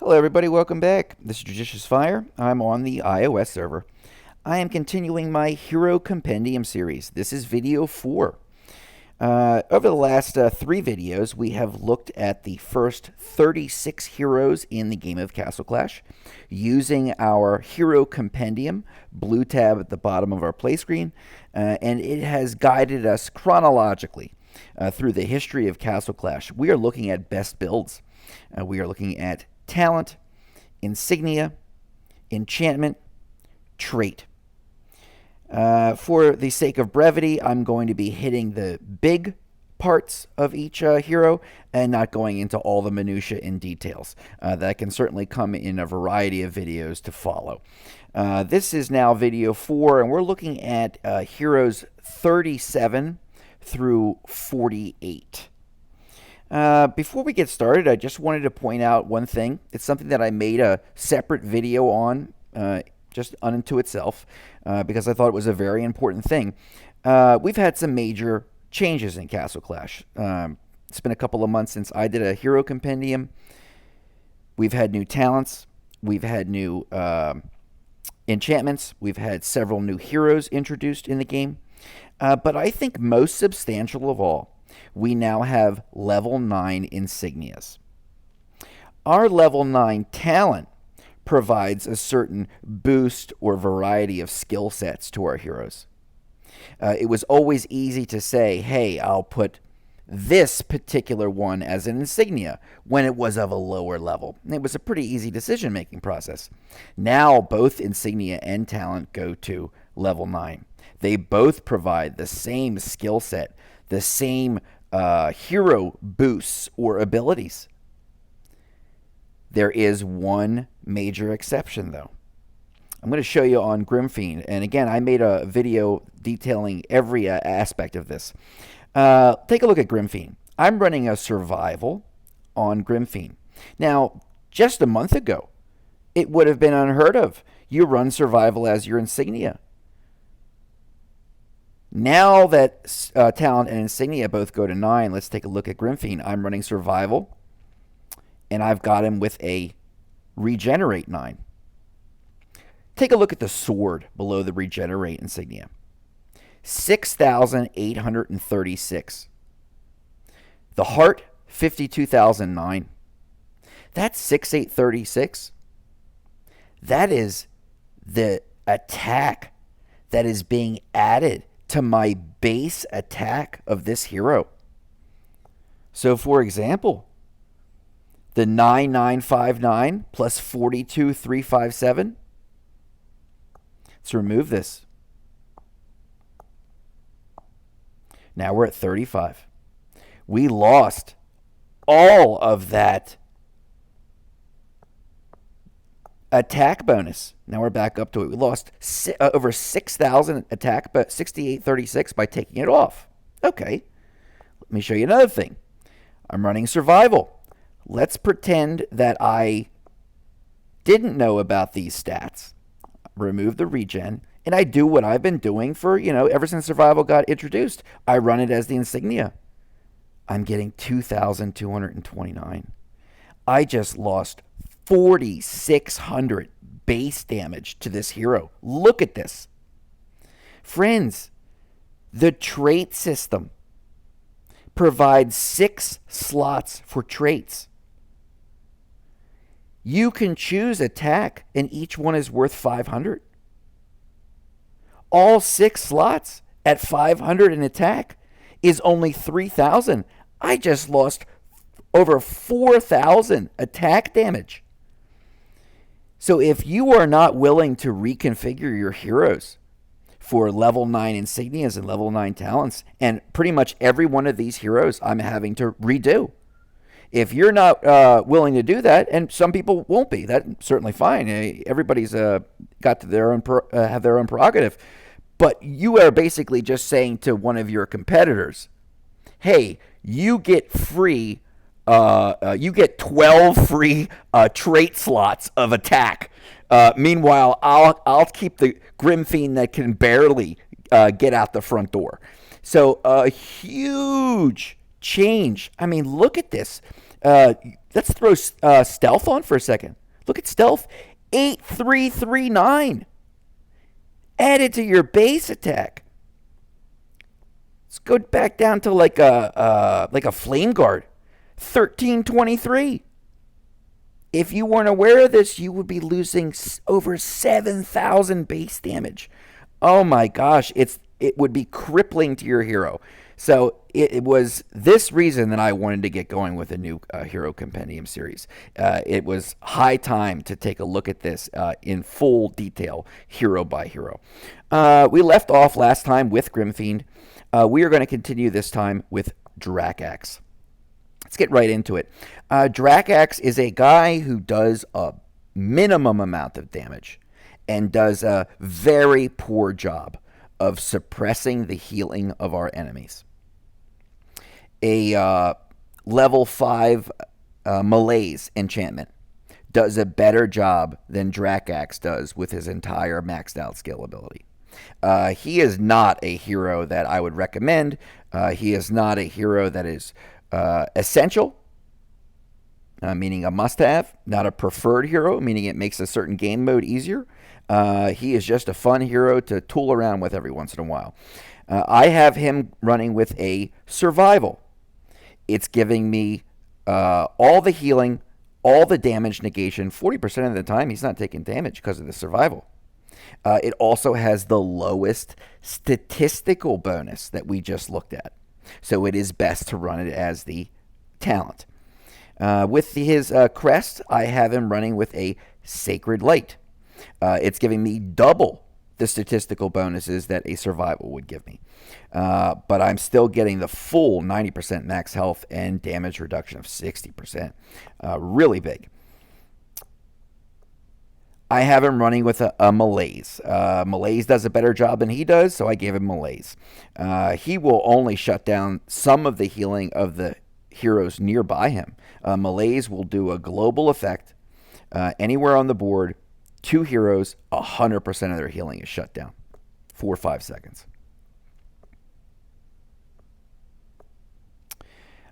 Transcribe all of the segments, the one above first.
Hello everybody, welcome back. This is JudiciousFire. I'm on the iOS server. I am continuing my Hero Compendium series. This is video 4. Over the last 3 videos, we have looked at the first 36 heroes in the game of Castle Clash using our Hero Compendium, blue tab at the bottom of our play screen, and it has guided us chronologically through the history of Castle Clash. We are looking at best builds. We are looking at talent, insignia, enchantment, trait. For the sake of brevity, I'm going to be hitting the big parts of each hero and not going into all the minutiae and details. That can certainly come in a variety of videos to follow. This is now video 4, and we're looking at heroes 37 through 48. Before we get started, I just wanted to point out one thing. It's something that I made a separate video on, just unto itself, because I thought it was a very important thing. We've had some major changes in Castle Clash. It's been a couple of months since I did a Hero Compendium. We've had new talents. We've had new enchantments. We've had several new heroes introduced in the game. But I think most substantial of all, we now have level 9 Insignias. Our level 9 talent provides a certain boost or variety of skill sets to our heroes. It was always easy to say, hey, I'll put this particular one as an insignia when it was of a lower level. And it was a pretty easy decision-making process. Now both insignia and talent go to level 9. They both provide the same skill set, the same hero boosts or abilities. There is one major exception, though. I'm going to show you on Fiend, and again, I made a video detailing every aspect of this. Take a look at Fiend. I'm running a survival on Fiend. Now, just a month ago, it would have been unheard of. You run survival as your insignia. Now that talent and insignia both go to 9, let's take a look at Fiend. I'm running survival, and I've got him with a regenerate 9. Take a look at the sword below the regenerate insignia. 6,836. The heart, 52,009. That's 6,836. That is the attack that is being added to my base attack of this hero. So, for example, the 9959 plus 42,357. Let's remove this. Now we're at 35. We lost all of that attack bonus. Now we're back up to it. We lost over 6,000 attack, but 6,836 by taking it off. Okay, let me show you another thing. I'm running survival. Let's pretend that I didn't know about these stats. Remove the regen, and I do what I've been doing for, ever since survival got introduced. I run it as the insignia. I'm getting 2,229. I just lost 4,600 base damage to this hero. Look at this. Friends, the trait system provides 6 slots for traits. You can choose attack, and each one is worth 500. All 6 slots at 500 in attack is only 3,000. I just lost over 4,000 attack damage. So if you are not willing to reconfigure your heroes for level 9 insignias and level 9 talents, and pretty much every one of these heroes I'm having to redo. If you're not willing to do that, and some people won't be, that's certainly fine. Everybody's got their own have their own prerogative, but you are basically just saying to one of your competitors, "Hey, you get free. You get 12 free trait slots of attack. Meanwhile, I'll keep the Grim Fiend that can barely get out the front door." So a huge change. I mean, look at this. Uh, let's throw stealth on for a second. Look at stealth, 8339. Added to your base attack. Let's go back down to like a flame guard, 1323. If you weren't aware of this, you would be losing over 7,000 base damage. Oh my gosh, it would be crippling to your hero. So it was this reason that I wanted to get going with a new Hero Compendium series. It was high time to take a look at this in full detail, hero by hero. We left off last time with Grimfiend. We are going to continue this time with Drac Axe. Let's get right into it. Drac Axe is a guy who does a minimum amount of damage and does a very poor job of suppressing the healing of our enemies. A level 5 Malaise enchantment does a better job than Drac Axe does with his entire maxed out skill ability. He is not a hero that I would recommend. He is not a hero that is essential, meaning a must-have, not a preferred hero, meaning it makes a certain game mode easier. He is just a fun hero to tool around with every once in a while. I have him running with a survival. It's giving me all the healing, all the damage negation. 40% of the time, he's not taking damage because of the survival. It also has the lowest statistical bonus that we just looked at. So it is best to run it as the talent. With his crest, I have him running with a Sacred Light. It's giving me double the statistical bonuses that a survival would give me. But I'm still getting the full 90% max health and damage reduction of 60%. Really big. I have him running with a Malaise. Malaise does a better job than he does, so I gave him Malaise. He will only shut down some of the healing of the heroes nearby him. Malaise will do a global effect anywhere on the board. 2 heroes, 100% of their healing is shut down. 4 or 5 seconds.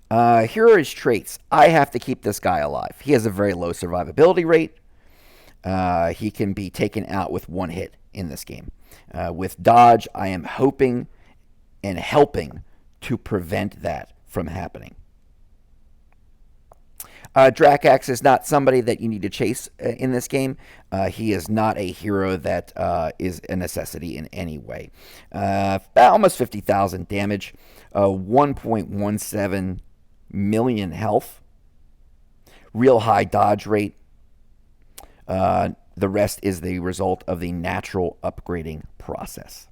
Here are his traits. I have to keep this guy alive. He has a very low survivability rate. He can be taken out with 1 hit in this game. With dodge, I am hoping and helping to prevent that from happening. Drac Axe is not somebody that you need to chase in this game. He is not a hero that is a necessity in any way. Almost 50,000 damage, 1.17 million health, real high dodge rate. The rest is the result of the natural upgrading process.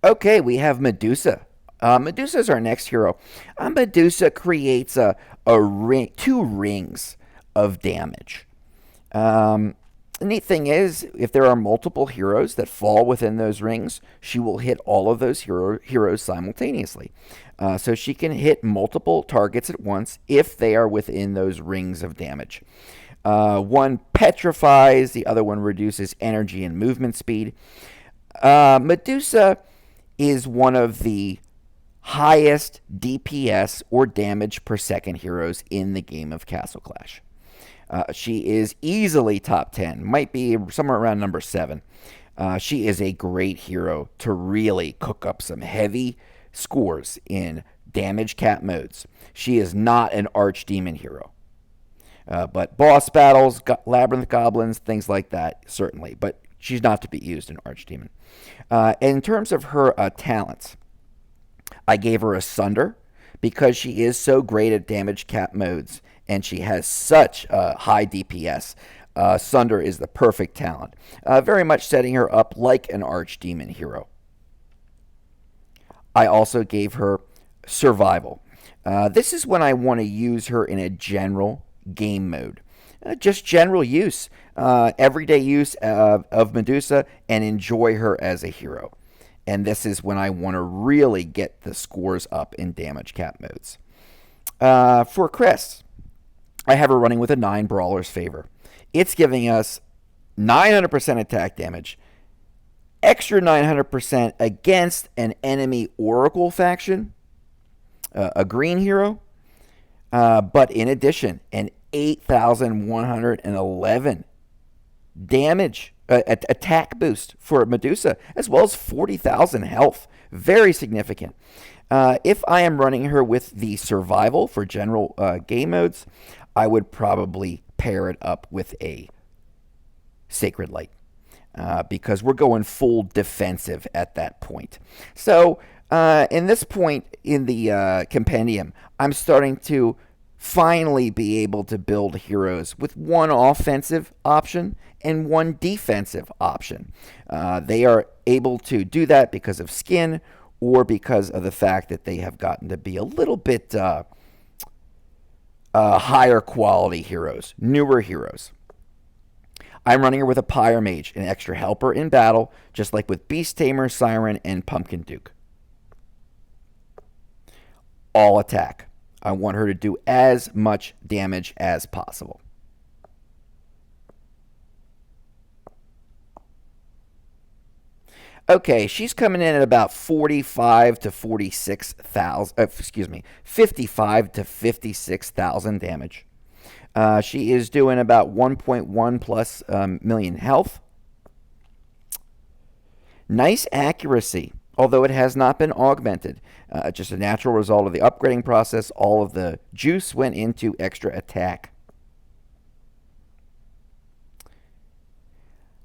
Okay, we have Medusa. Medusa is our next hero. Medusa creates a ring, 2 rings of damage. The neat thing is, if there are multiple heroes that fall within those rings, she will hit all of those heroes simultaneously. So she can hit multiple targets at once if they are within those rings of damage. One petrifies, the other one reduces energy and movement speed. Medusa is one of the highest DPS or damage per second heroes in the game of Castle Clash. She is easily top 10, might be somewhere around number 7. She is a great hero to really cook up some heavy scores in damage cap modes. She is not an archdemon hero. But boss battles, labyrinth goblins, things like that, certainly. But she's not to be used in archdemon. In terms of her talents, I gave her a Sunder because she is so great at damage cap modes and she has such high DPS. Sunder is the perfect talent, very much setting her up like an archdemon hero. I also gave her Survival. This is when I want to use her in a general game mode. Just general use, everyday use of Medusa, and enjoy her as a hero. And this is when I want to really get the scores up in damage cap modes. For Chris, I have her running with a 9 Brawler's Favor. It's giving us 900% attack damage, extra 900% against an enemy Oracle faction, a green hero, but in addition, an 8,111 damage attack boost for Medusa, as well as 40,000 health. Very significant. If I am running her with the survival for general game modes, I would probably pair it up with a Sacred Light. Because we're going full defensive at that point. So, in this point in the compendium, I'm starting to finally be able to build heroes with one offensive option and one defensive option. They are able to do that because of skin or because of the fact that they have gotten to be a little bit higher quality heroes, newer heroes. I'm running her with a Pyre Mage, an extra helper in battle, just like with Beast Tamer, Siren, and Pumpkin Duke. All attack. I want her to do as much damage as possible. Okay, she's coming in at about 45 to 46,000, 55 to 56,000 damage. She is doing about 1.1 plus million health. Nice accuracy, although it has not been augmented. Just a natural result of the upgrading process. All of the juice went into extra attack.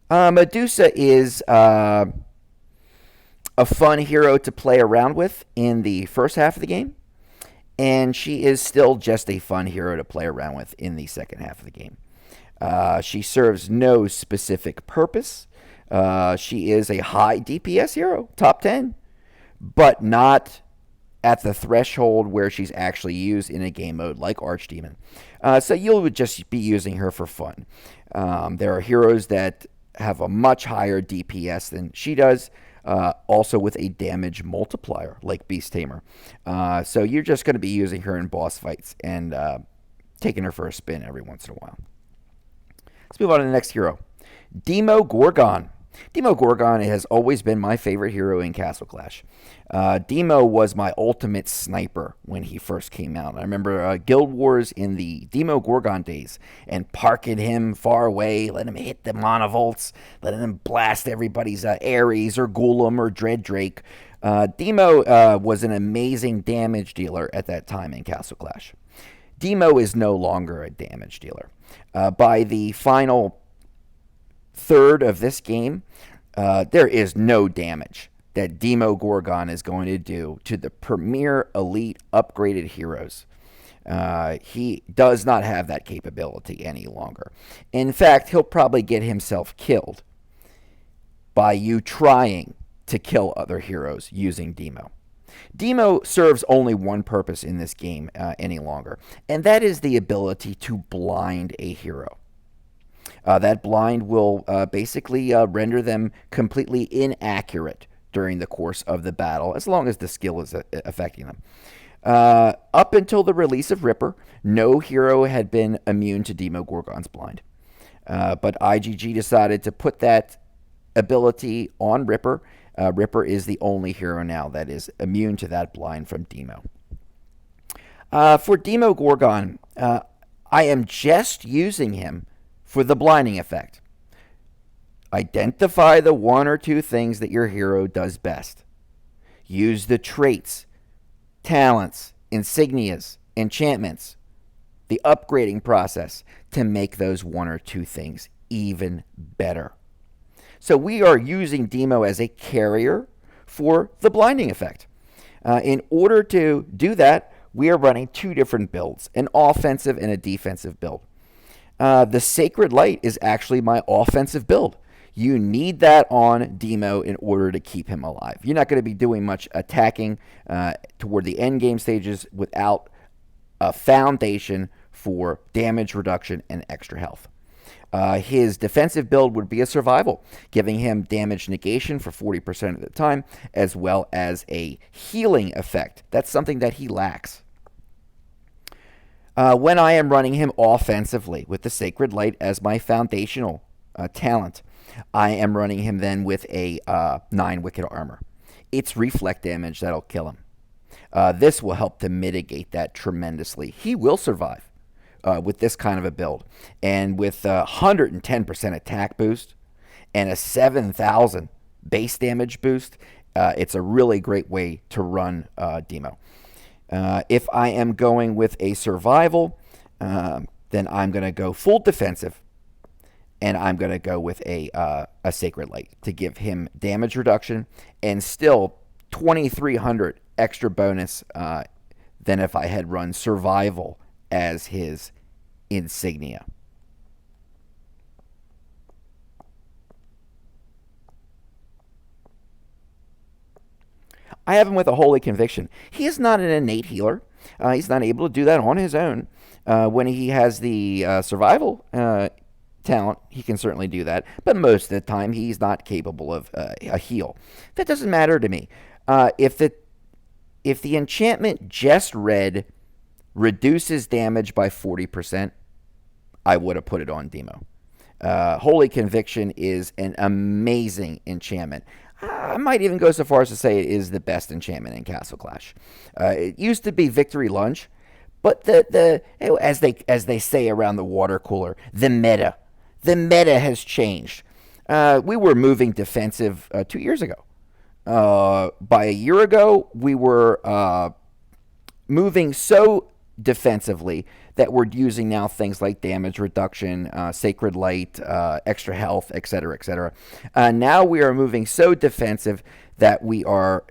Medusa is a fun hero to play around with in the first half of the game. And she is still just a fun hero to play around with in the second half of the game. She serves no specific purpose. She is a high DPS hero, top 10, but not at the threshold where she's actually used in a game mode like Archdemon. So you'll just be using her for fun. There are heroes that have a much higher DPS than she does. Also with a damage multiplier like Beast Tamer. So you're just going to be using her in boss fights and taking her for a spin every once in a while. Let's move on to the next hero. Gorgon. Gorgon has always been my favorite hero in Castle Clash. Demo was my ultimate sniper when he first came out. I remember Guild Wars in the Gorgon days and parking him far away, letting him hit the monovolts, letting him blast everybody's Ares or Golem or Dread Drake. Demo was an amazing damage dealer at that time in Castle Clash. Demo is no longer a damage dealer. By the final third of this game, there is no damage that Gorgon is going to do to the premier elite upgraded heroes. He does not have that capability any longer. In fact, he'll probably get himself killed by you trying to kill other heroes using Demo. Demo serves only one purpose in this game any longer, and that is the ability to blind a hero. That blind will basically render them completely inaccurate during the course of the battle, as long as the skill is affecting them. Up until the release of Ripper, no hero had been immune to Gorgon's blind. But IGG decided to put that ability on Ripper. Ripper is the only hero now that is immune to that blind from Demo. For Gorgon, I am just using him for the blinding effect. Identify the one or two things that your hero does best. Use the traits, talents, insignias, enchantments, the upgrading process to make those one or two things even better. So we are using Demo as a carrier for the blinding effect. In order to do that, we are running two different builds, an offensive and a defensive build. The Sacred Light is actually my offensive build. You need that on Demo in order to keep him alive. You're not going to be doing much attacking toward the end game stages without a foundation for damage reduction and extra health. His defensive build would be a survival, giving him damage negation for 40% of the time, as well as a healing effect. That's something that he lacks. When I am running him offensively with the Sacred Light as my foundational talent, I am running him then with a 9 Wicked Armor. It's reflect damage that'll kill him. This will help to mitigate that tremendously. He will survive with this kind of a build. And with 110% attack boost and a 7,000 base damage boost, it's a really great way to run Demo. If I am going with a survival, then I'm going to go full defensive, and I'm going to go with a Sacred Light to give him damage reduction and still 2,300 extra bonus than if I had run survival as his Insignia. I have him with a Holy Conviction. He is not an innate healer. He's not able to do that on his own. When he has the survival talent, he can certainly do that. But most of the time, he's not capable of a heal. That doesn't matter to me. If the enchantment just red reduces damage by 40%, I would have put it on Demo. Holy Conviction is an amazing enchantment. I might even go so far as to say it is the best enchantment in Castle Clash. It used to be Victory Lunge, but as they say around the water cooler, the meta has changed. We were moving defensive 2 years ago. By a year ago, we were moving so defensively that we're using now things like damage reduction, Sacred Light, extra health, etc., etc. Now we are moving so defensive that we are,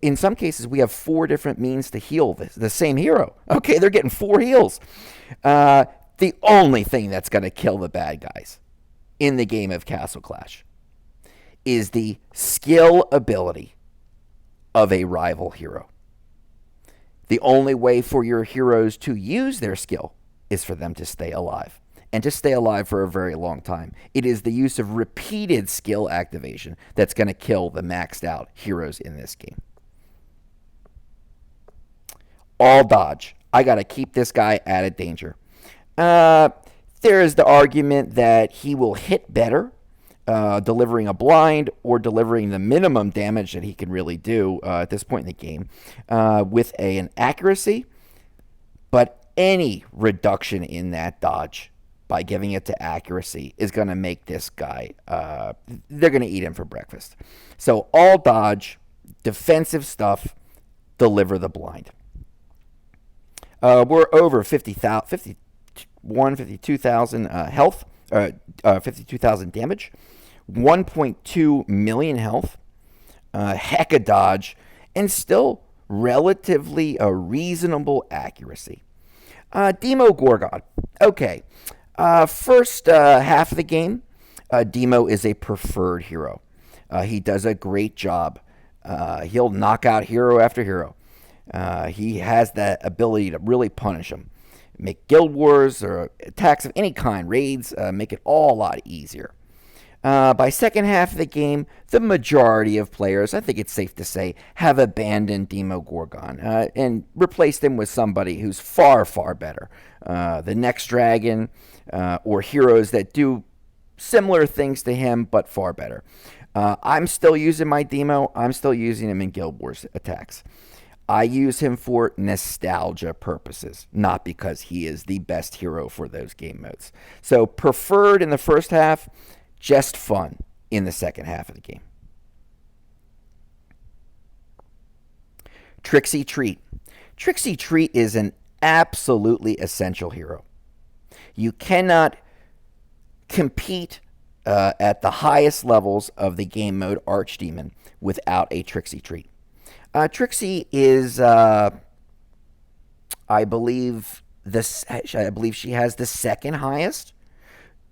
in some cases, we have 4 different means to heal the same hero. Okay, they're getting 4 heals. The only thing that's going to kill the bad guys in the game of Castle Clash is the skill ability of a rival hero. The only way for your heroes to use their skill is for them to stay alive, and to stay alive for a very long time. It is the use of repeated skill activation that's going to kill the maxed out heroes in this game. All dodge. I got to keep this guy out of danger. There is the argument that he will hit better delivering a blind or delivering the minimum damage that he can really do at this point in the game with an accuracy, but any reduction in that dodge by giving it to accuracy is going to make this guy, they're going to eat him for breakfast. So all dodge, defensive stuff, deliver the blind. We're over 52,000 health, 52,000 damage, 1.2 million health, heck of dodge, and still relatively a reasonable accuracy. Demo Gorgon. Okay. First half of the game, Demo is a preferred hero. He does a great job. He'll knock out hero after hero. He has that ability to really punish them. Make guild wars or attacks of any kind, raids, make it all a lot easier. By second half of the game, the majority of players, I think it's safe to say, have abandoned Demo Gorgon and replaced him with somebody who's far, far better. The next dragon or heroes that do similar things to him, but far better. I'm still using my Demo. I'm still using him in guild wars attacks. I use him for nostalgia purposes, not because he is the best hero for those game modes. So preferred in the first half, just fun in the second half of the game. Trixie Treat. Trixie Treat is an absolutely essential hero. You cannot compete at the highest levels of the game mode Archdemon without a Trixie Treat. Trixie is, I believe she has the second highest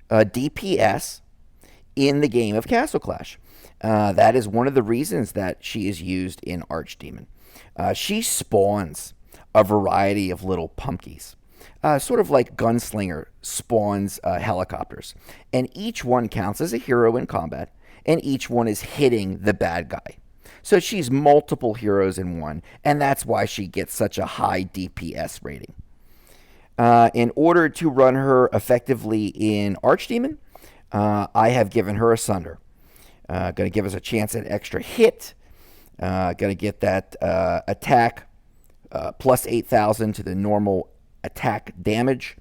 DPS in the game of Castle Clash. That is one of the reasons that she is used in Archdemon. She spawns a variety of little pumpkies, sort of like Gunslinger spawns helicopters, and each one counts as a hero in combat, and each one is hitting the bad guy. So she's multiple heroes in one, and that's why she gets such a high DPS rating. In order to run her effectively in Archdemon, I have given her Asunder. Going to give us a chance at extra hit. Going to get that attack plus 8,000 to the normal attack damage.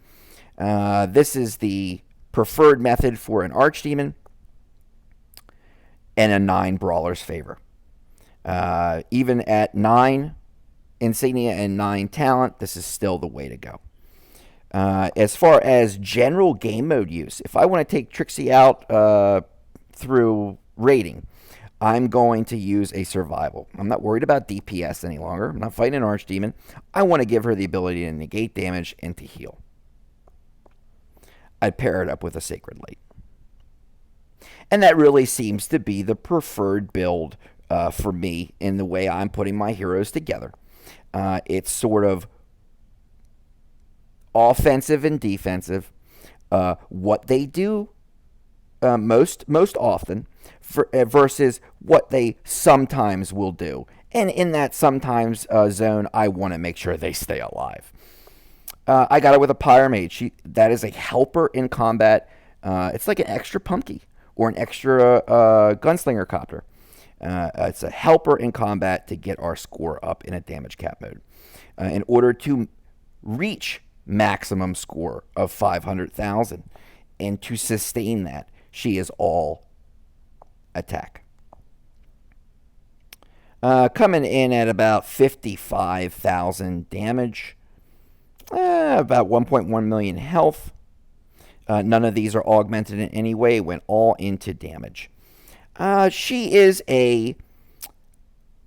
This is the preferred method for an Archdemon and a 9 Brawler's Favor. Even at 9 Insignia and 9 Talent, this is still the way to go. As far as general game mode use, if I want to take Trixie out through raiding, I'm going to use a survival. I'm not worried about DPS any longer. I'm not fighting an Archdemon. I want to give her the ability to negate damage and to heal. I'd pair it up with a Sacred Light. And that really seems to be the preferred build for me in the way I'm putting my heroes together. It's sort of offensive and defensive. What they do most often versus what they sometimes will do. And in that sometimes zone, I want to make sure they stay alive. I got it with a Pyramage. That is a helper in combat. It's like an extra Pumpkin or an extra Gunslinger Copter. It's a helper in combat to get our score up in a damage cap mode. In order to reach maximum score of 500,000 and to sustain that, she is all attack. Coming in at about 55,000 damage. About 1.1 million health. None of these are augmented in any way. Went all into damage. She is a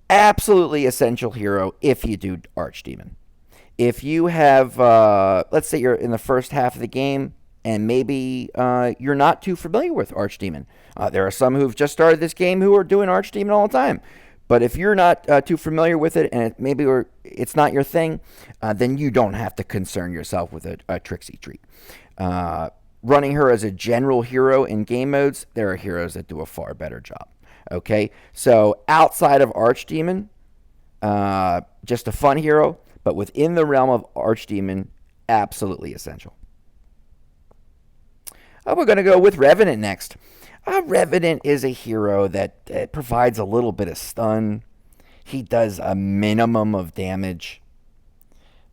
absolutely essential hero if you do Archdemon. If you have, let's say you're in the first half of the game and maybe you're not too familiar with Archdemon. There are some who've just started this game who are doing Archdemon all the time. But if you're not too familiar with it and maybe it's not your thing, then you don't have to concern yourself with a Trixie Treat. Running her as a general hero in game modes, there are heroes that do a far better job. Okay, so outside of Archdemon, just a fun hero, but within the realm of Archdemon, absolutely essential. We're going to go with Revenant next. Revenant is a hero that provides a little bit of stun. He does a minimum of damage.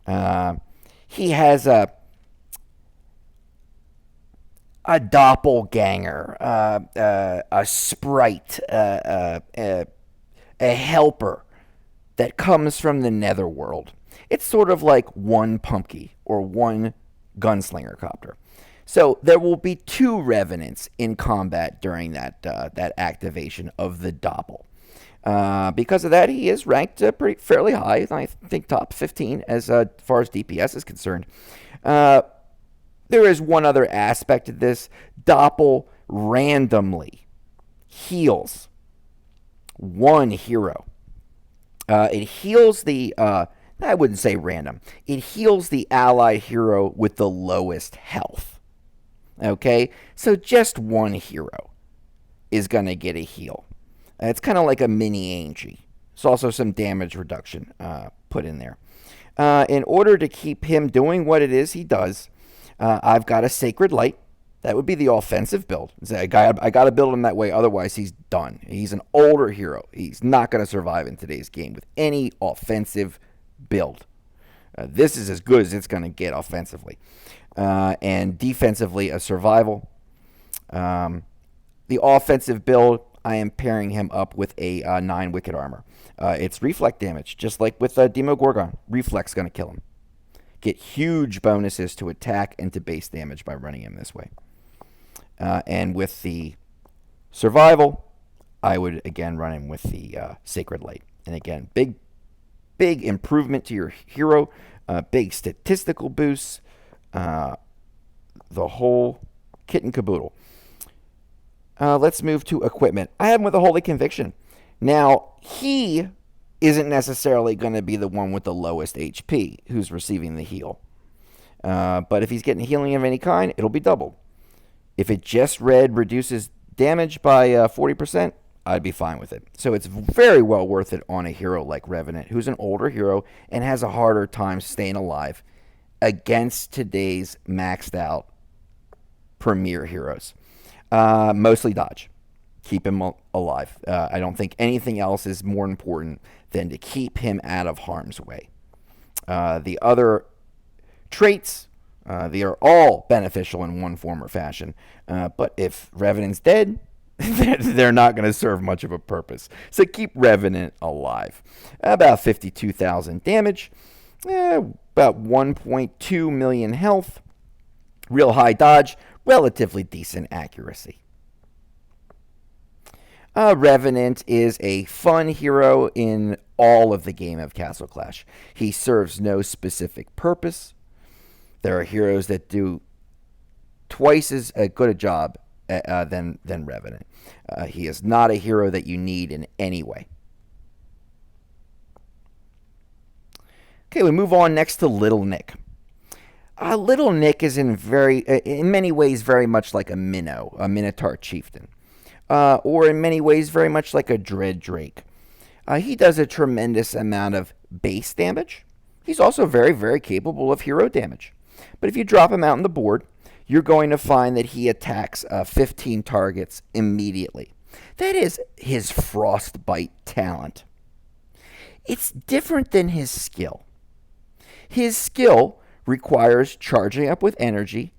He has a doppelganger, a sprite, a helper that comes from the netherworld. It's sort of like one Pumpkin or one Gunslinger Copter. So there will be 2 Revenants in combat during that activation of the Doppel. Because of that, he is ranked fairly high. I think top 15 as far as DPS is concerned. There is one other aspect of this. Doppel randomly heals one hero. It heals the... I wouldn't say random. It heals the allied hero with the lowest health. Okay, so just one hero is going to get a heal. It's kind of like a mini Angie. There's also some damage reduction put in there. In order to keep him doing what it is he does, I've got a Sacred Light. That would be the offensive build. I got to build him that way, otherwise he's done. He's an older hero. He's not going to survive in today's game with any offensive build. This is as good as it's going to get offensively. And defensively, a survival. The offensive build, I am pairing him up with a 9 Wicked Armor. It's reflect damage, just like with Demo Gorgon. Reflex going to kill him. Get huge bonuses to attack and to base damage by running him this way. And with the survival, I would again run him with the Sacred Light. And again, big improvement to your hero. Big statistical boosts. The whole kit and caboodle. Let's move to equipment. I have him with a Holy Conviction. Now, he isn't necessarily going to be the one with the lowest HP who's receiving the heal. But if he's getting healing of any kind, it'll be doubled. If it just reduces damage by 40%, I'd be fine with it. So it's very well worth it on a hero like Revenant, who's an older hero and has a harder time staying alive against today's maxed out premier heroes. Mostly dodge. Keep him alive. I don't think anything else is more important than to keep him out of harm's way. The other traits, they are all beneficial in one form or fashion. But if Revenant's dead, they're not going to serve much of a purpose. So keep Revenant alive. About 52,000 damage, about 1.2 million health, real high dodge, relatively decent accuracy. Revenant is a fun hero in all of the game of Castle Clash. He serves no specific purpose. There are heroes that do twice as good a job than Revenant. He is not a hero that you need in any way. Okay, we move on next to Little Nick. Little Nick is in many ways very much like a minnow, a Minotaur chieftain. Or in many ways very much like a Dread Drake. He does a tremendous amount of base damage. He's also very, very capable of hero damage. But if you drop him out on the board, you're going to find that he attacks 15 targets immediately. That is his Frostbite talent. It's different than his skill. His skill requires charging up with energy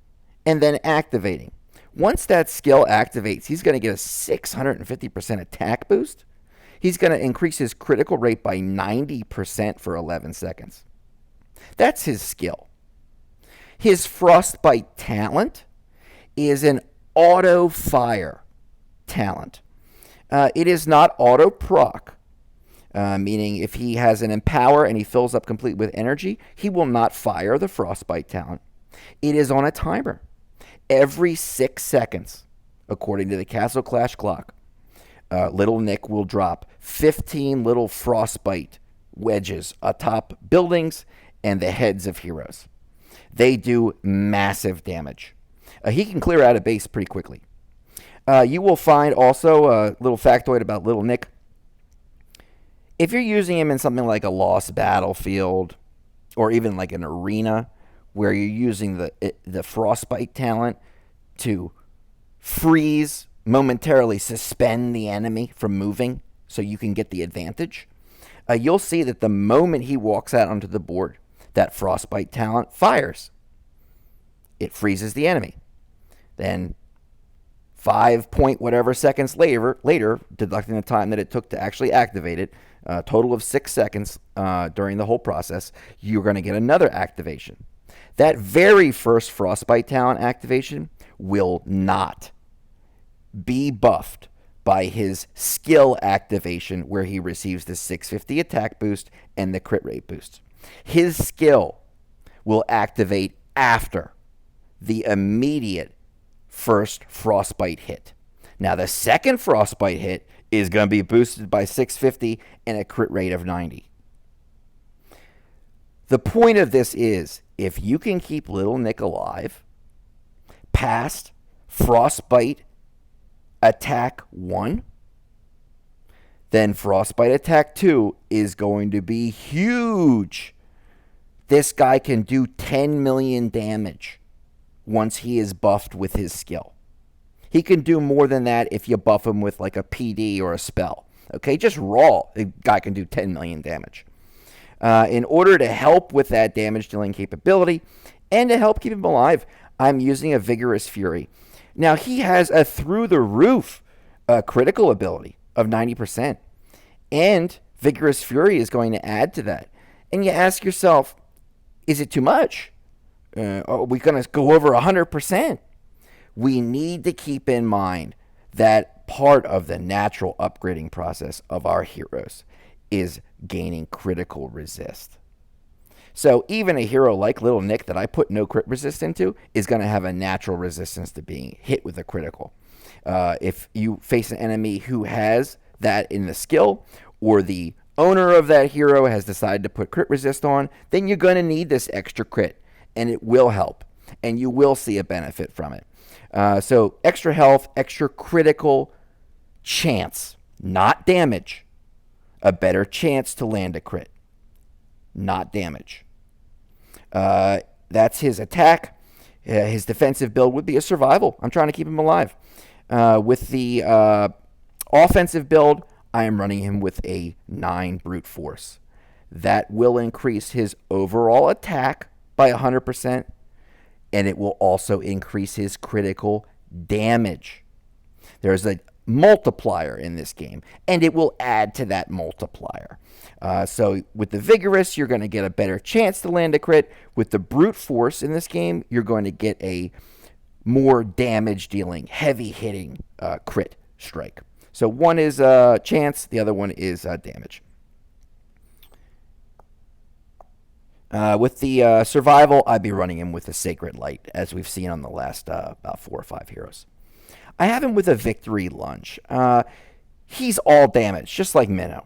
and then activating. Once that skill activates, he's going to get a 650% attack boost. He's going to increase his critical rate by 90% for 11 seconds. That's his skill. His Frostbite talent is an auto fire talent. It is not auto proc, meaning if he has an empower and he fills up complete with energy, he will not fire the Frostbite talent. It is on a timer. Every 6 seconds, according to the Castle Clash clock, Little Nick will drop 15 little Frostbite wedges atop buildings and the heads of heroes. They do massive damage. He can clear out a base pretty quickly. You will find also a little factoid about Little Nick. If you're using him in something like a Lost Battlefield or even like an arena where you're using the Frostbite talent to freeze, momentarily suspend the enemy from moving so you can get the advantage, you'll see that the moment he walks out onto the board, that Frostbite talent fires. It freezes the enemy. Then 5 point whatever seconds later, deducting the time that it took to actually activate it, a total of 6 seconds during the whole process, you're going to get another activation. That very first Frostbite talent activation will not be buffed by his skill activation where he receives the 650 attack boost and the crit rate boost. His skill will activate after the immediate first Frostbite hit. Now, the second Frostbite hit is going to be boosted by 650 and a crit rate of 90. The point of this is, if you can keep Little Nick alive past Frostbite Attack 1, then Frostbite Attack 2 is going to be huge. This guy can do 10 million damage once he is buffed with his skill. He can do more than that if you buff him with like a PD or a spell. Okay, just raw, the guy can do 10 million damage. In order to help with that damage dealing capability and to help keep him alive, I'm using a Vigorous Fury. Now, he has a through-the-roof critical ability of 90%, and Vigorous Fury is going to add to that. And you ask yourself, is it too much? Are we going to go over 100%? We need to keep in mind that part of the natural upgrading process of our heroes is gaining critical resist. So even a hero like Little Nick that I put no crit resist into is going to have a natural resistance to being hit with a critical. If you face an enemy who has that in the skill, or the owner of that hero has decided to put crit resist on, then you're going to need this extra crit, and it will help, and you will see a benefit from it. So extra health, extra critical chance, not damage. A better chance to land a crit, not damage. That's his attack. His defensive build would be a survival. I'm trying to keep him alive. With the offensive build, I am running him with a 9 brute force. That will increase his overall attack by 100%, and it will also increase his critical damage. There's a multiplier in this game, and it will add to that multiplier. So with the Vigorous, you're going to get a better chance to land a crit. With the Brute Force in this game, you're going to get a more damage-dealing, heavy-hitting crit strike. So one is chance, the other one is damage. With the survival, I'd be running him with a Sacred Light, as we've seen on the last about 4 or 5 heroes. I have him with a Victory Lunge. He's all damage, just like Minnow.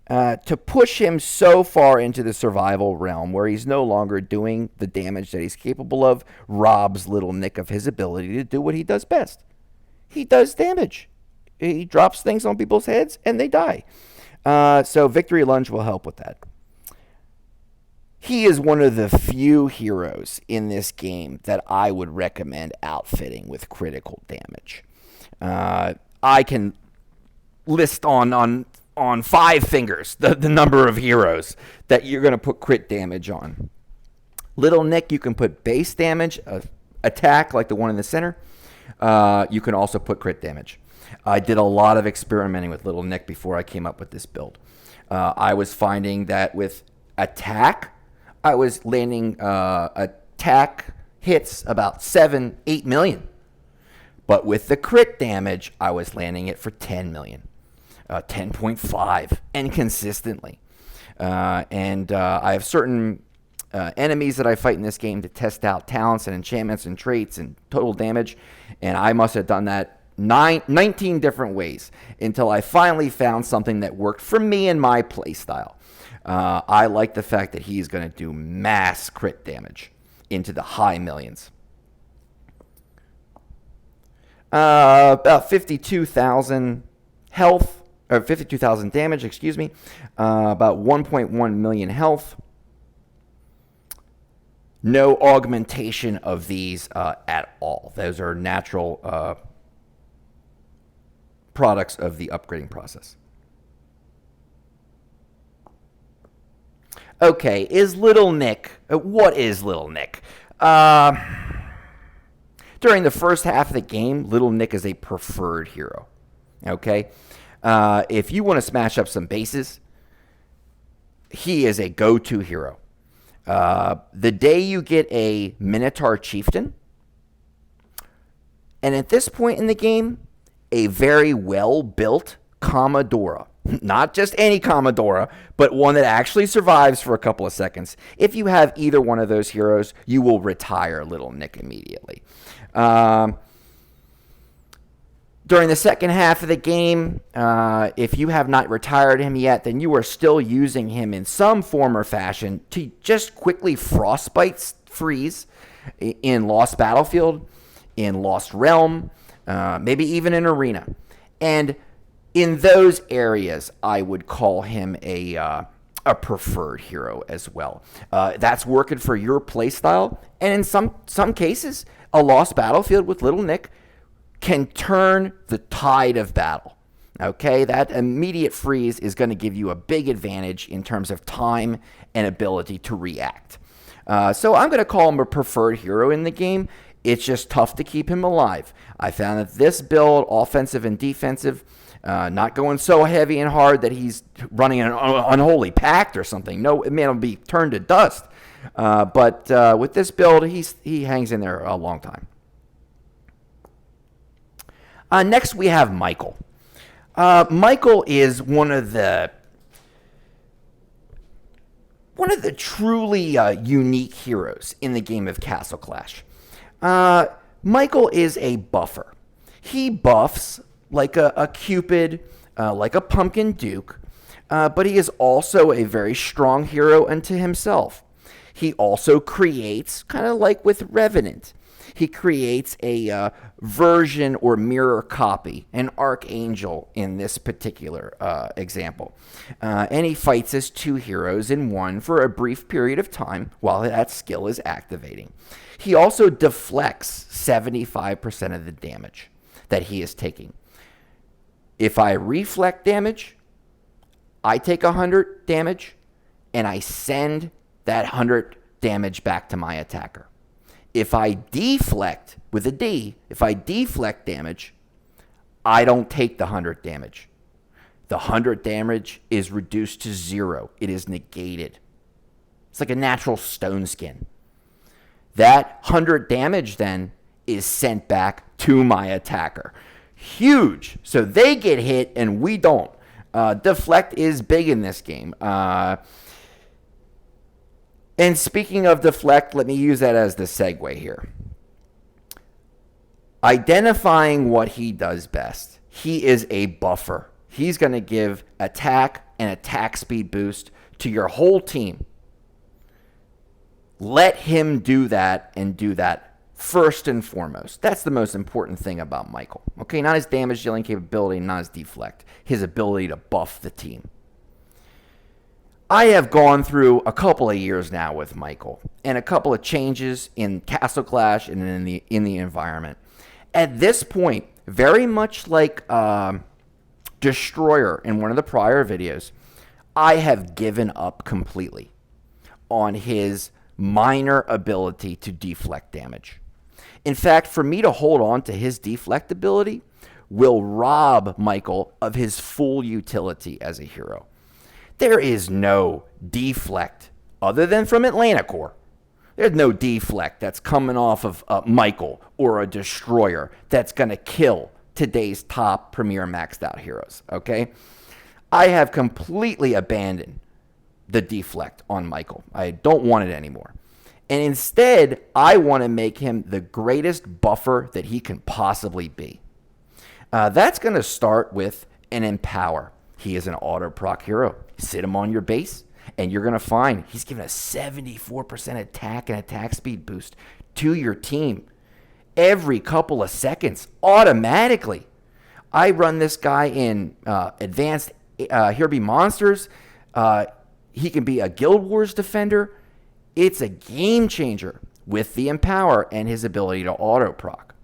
To push him so far into the survival realm where he's no longer doing the damage that he's capable of robs Little Nick of his ability to do what he does best. He does damage. He drops things on people's heads and they die. So Victory Lunge will help with that. He is one of the few heroes in this game that I would recommend outfitting with critical damage. I can list on 5 fingers the number of heroes that you're going to put crit damage on. Little Nick, you can put base damage, attack like the one in the center. You can also put crit damage. I did a lot of experimenting with Little Nick before I came up with this build. I was finding that with attack, I was landing attack hits about 7-8 million. But with the crit damage, I was landing it for 10 million. 10.5, and consistently. I have certain enemies that I fight in this game to test out talents and enchantments and traits and total damage, and I must have done that 19 different ways until I finally found something that worked for me and my playstyle. I like the fact that he's going to do mass crit damage into the high millions. About 52,000 health, or 52,000 damage, excuse me. About 1.1 million health. No augmentation of these at all. Those are natural products of the upgrading process. Okay, is Little Nick... what is Little Nick? During the first half of the game, Little Nick is a preferred hero. Okay? If you want to smash up some bases, he is a go-to hero. The day you get a Minotaur Chieftain, and at this point in the game, a very well-built Commodora. Not just any Commodora, but one that actually survives for a couple of seconds. If you have either one of those heroes, you will retire Little Nick immediately. During the second half of the game, if you have not retired him yet, then you are still using him in some form or fashion to just quickly frostbite freeze in Lost Battlefield, in Lost Realm, maybe even in Arena. And in those areas, I would call him a preferred hero as well. That's working for your playstyle, and in some cases, a Lost Battlefield with Little Nick can turn the tide of battle. Okay, that immediate freeze is going to give you a big advantage in terms of time and ability to react. So I'm going to call him a preferred hero in the game. It's just tough to keep him alive. I found that this build, offensive and defensive, not going so heavy and hard that he's running an unholy pact or something. No, man, it'll be turned to dust. But with this build, he hangs in there a long time. Next, we have Michael. Michael is one of the truly unique heroes in the game of Castle Clash. Michael is a buffer. He buffs like a Cupid, like a Pumpkin Duke, but he is also a very strong hero unto himself. He also creates, kind of like with Revenant, he creates a version or mirror copy, an Archangel in this particular example. And he fights as 2 heroes in one for a brief period of time while that skill is activating. He also deflects 75% of the damage. that he is taking. If I reflect damage, I take 100 damage, and I send that 100 damage back to my attacker. If I deflect with a D, if I deflect damage, I don't take the 100 damage. The 100 damage is reduced to 0. It is negated. It's like a natural stone skin. That 100 damage then is sent back to my attacker. Huge. So they get hit and we don't. Deflect is big in this game. And speaking of deflect, let me use that as the segue here. Identifying what he does best. He is a buffer. He's going to give attack and attack speed boost to your whole team. Let him do that and do that first and foremost. That's the most important thing about Michael. Okay, not his damage dealing capability, not his deflect. His ability to buff the team. I have gone through a couple of years now with Michael and a couple of changes in Castle Clash and in the environment. At this point, very much like Destroyer in one of the prior videos, I have given up completely on his minor ability to deflect damage. In fact, for me to hold on to his deflect ability will rob Michael of his full utility as a hero. There is no deflect other than from Atlanta Core. There's no deflect that's coming off of Michael or a Destroyer that's going to kill today's top premier maxed out heroes, okay? I have completely abandoned the deflect on Michael. I don't want it anymore. And instead, I want to make him the greatest buffer that he can possibly be. That's going to start with an Empower. He is an auto proc hero. Sit him on your base, and you're going to find he's giving a 74% attack and attack speed boost to your team every couple of seconds automatically. I run this guy in advanced Here Be Monsters. He can be a Guild Wars defender. It's a game changer with the Empower and his ability to auto proc.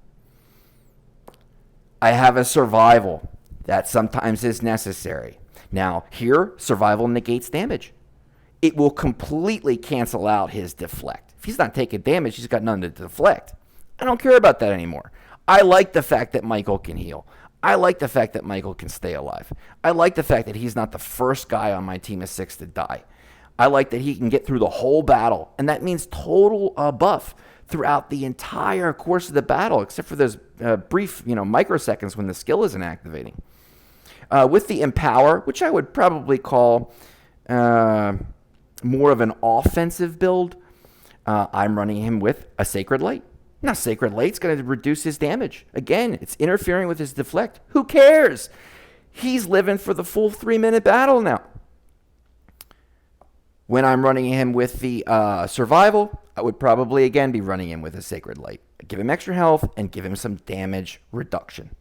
I have a Survival that sometimes is necessary. Now, here, Survival negates damage. It will completely cancel out his deflect. If he's not taking damage, he's got nothing to deflect. I don't care about that anymore. I like the fact that Michael can heal. I like the fact that Michael can stay alive. I like the fact that he's not the first guy on my team of 6 to die. I like that he can get through the whole battle, and that means total buff throughout the entire course of the battle, except for those brief, microseconds when the skill isn't activating. With the Empower, which I would probably call more of an offensive build, I'm running him with a Sacred Light. Now, Sacred Light's going to reduce his damage. Again, it's interfering with his deflect. Who cares? He's living for the full 3-minute battle now. When I'm running him with the Survival, I would probably, again, be running him with a Sacred Light. Give him extra health and give him some damage reduction.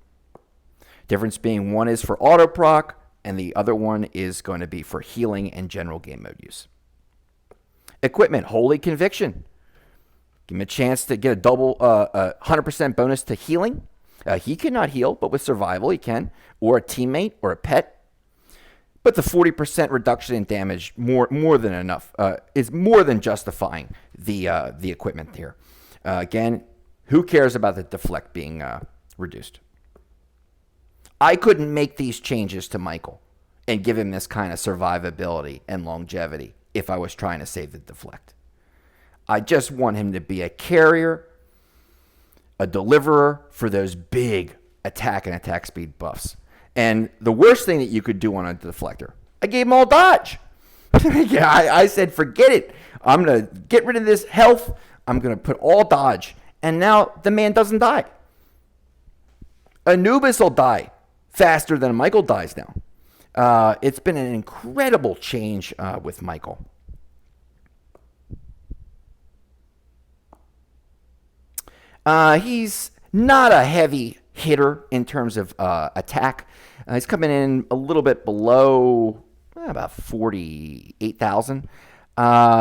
Difference being one is for auto proc, and the other one is going to be for healing and general game mode use. Equipment, Holy Conviction. Give him a chance to get a double 100% bonus to healing. He cannot heal, but with Survival he can, or a teammate or a pet. But the 40% reduction in damage, more than enough, is more than justifying the equipment here. Again, who cares about the deflect being reduced? I couldn't make these changes to Michael and give him this kind of survivability and longevity if I was trying to save the deflect. I just want him to be a carrier, a deliverer for those big attack and attack speed buffs. And the worst thing that you could do on a deflector, I gave him all dodge. Yeah, I said, forget it. I'm going to get rid of this health. I'm going to put all dodge. And now the man doesn't die. Anubis will die faster than Michael dies now. It's been an incredible change with Michael. He's not a heavy hitter in terms of attack. He's coming in a little bit below about 48,000.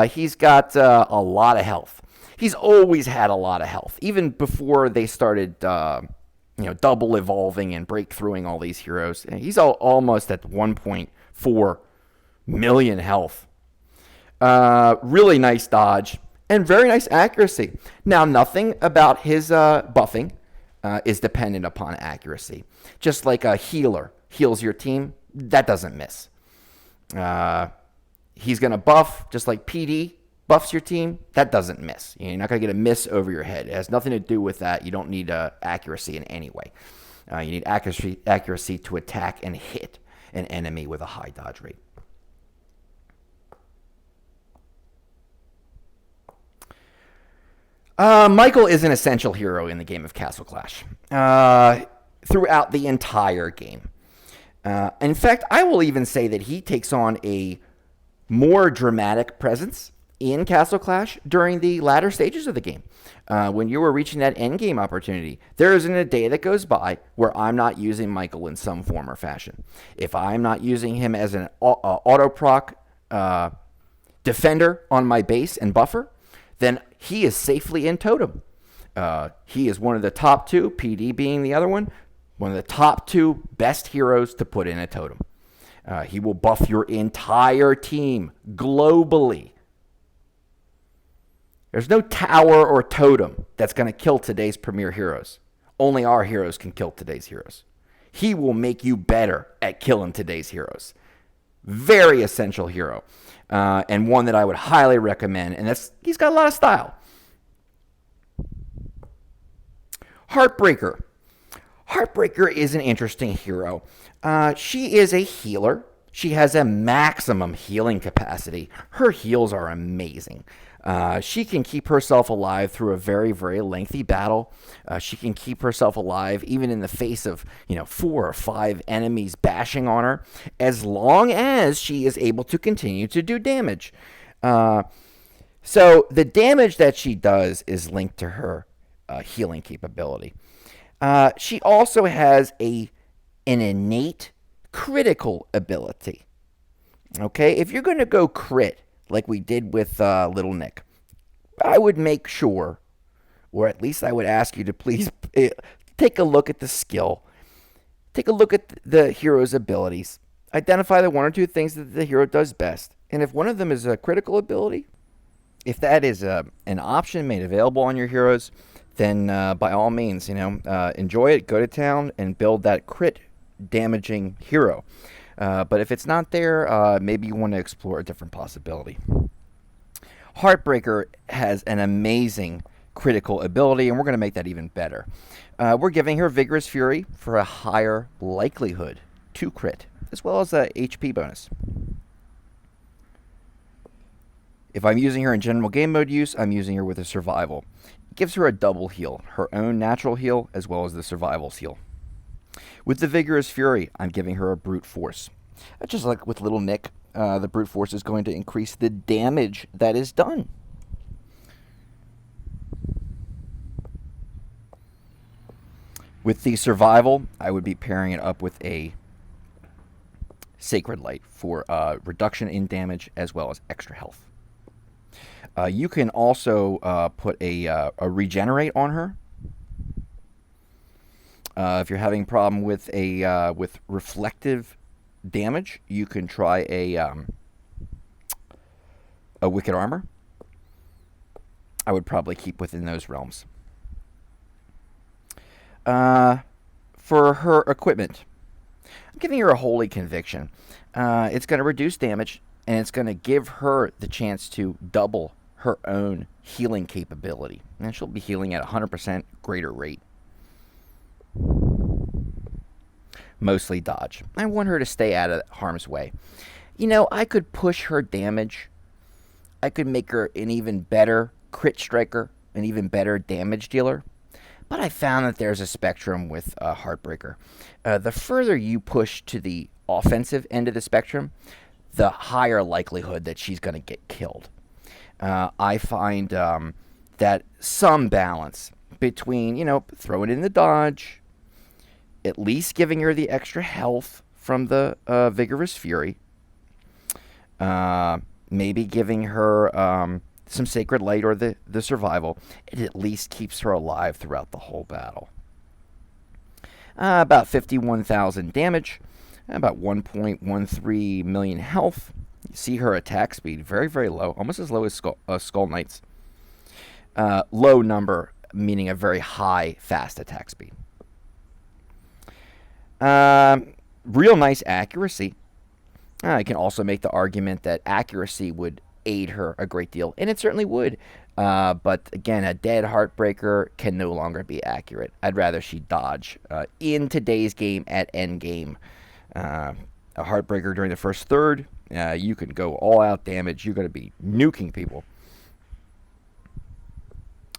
He's got a lot of health. He's always had a lot of health. Even before they started double evolving and breakthroughing all these heroes. He's almost at 1.4 million health. Really nice dodge and very nice accuracy. Now, nothing about his buffing is dependent upon accuracy. Just like a healer heals your team, that doesn't miss. He's going to buff just like PD buffs your team. That doesn't miss. You're not going to get a miss over your head. It has nothing to do with that. You don't need accuracy in any way. You need accuracy to attack and hit an enemy with a high dodge rate. Michael is an essential hero in the game of Castle Clash throughout the entire game. In fact, I will even say that he takes on a more dramatic presence in Castle Clash during the latter stages of the game. When you were reaching that end game opportunity, there isn't a day that goes by where I'm not using Michael in some form or fashion. If I'm not using him as an auto-proc defender on my base and buffer, then he is safely in Totem. He is one of the top two, PD being the other one of the top two best heroes to put in a Totem. He will buff your entire team globally. There's no tower or totem that's going to kill today's premier heroes. Only our heroes can kill today's heroes. He will make you better at killing today's heroes. Very essential hero. And one that I would highly recommend. And he's got a lot of style. Heartbreaker. Heartbreaker is an interesting hero. She is a healer. She has a maximum healing capacity. Her heals are amazing. She can keep herself alive through a very, very lengthy battle. She can keep herself alive even in the face of 4 or 5 enemies bashing on her, as long as she is able to continue to do damage. So the damage that she does is linked to her healing capability. She also has an innate critical ability. Okay, if you're going to go crit like we did with Little Nick, I would make sure, or at least I would ask you to please take a look at the skill. Take a look at the hero's abilities. Identify the 1 or 2 things that the hero does best. And if one of them is a critical ability, if that is an option made available on your heroes, then by all means, enjoy it, go to town, and build that crit damaging hero. But if it's not there, maybe you want to explore a different possibility. Heartbreaker has an amazing critical ability, and we're going to make that even better. We're giving her Vigorous Fury for a higher likelihood to crit, as well as a HP bonus. If I'm using her in general game mode use, I'm using her with a survival. It gives her a double heal, her own natural heal, as well as the survival's heal. With the Vigorous Fury, I'm giving her a Brute Force. Just like with Little Nick, the Brute Force is going to increase the damage that is done. With the Survival, I would be pairing it up with a Sacred Light for reduction in damage as well as extra health. You can also put a Regenerate on her. If you're having a problem with with reflective damage, you can try a Wicked Armor. I would probably keep within those realms. For her equipment, I'm giving her a Holy Conviction. It's going to reduce damage, and it's going to give her the chance to double her own healing capability. And she'll be healing at 100% greater rate. Mostly dodge. I want her to stay out of harm's way. I could push her damage. I could make her an even better crit striker, an even better damage dealer. But I found that there's a spectrum with Heartbreaker. The further you push to the offensive end of the spectrum, the higher likelihood that she's going to get killed. I find that some balance between, throwing in the dodge, at least giving her the extra health from the Vigorous Fury, maybe giving her some Sacred Light or the Survival, it at least keeps her alive throughout the whole battle. About 51,000 damage, about 1.13 million health. You see her attack speed, very, very low, almost as low as Skull Knight's. Low number, meaning a very high, fast attack speed. Real nice accuracy. I can also make the argument that accuracy would aid her a great deal, and it certainly would. But again, a dead Heartbreaker can no longer be accurate. I'd rather she dodge. In today's game, at end game, a Heartbreaker during the first third, you can go all out damage. You're going to be nuking people.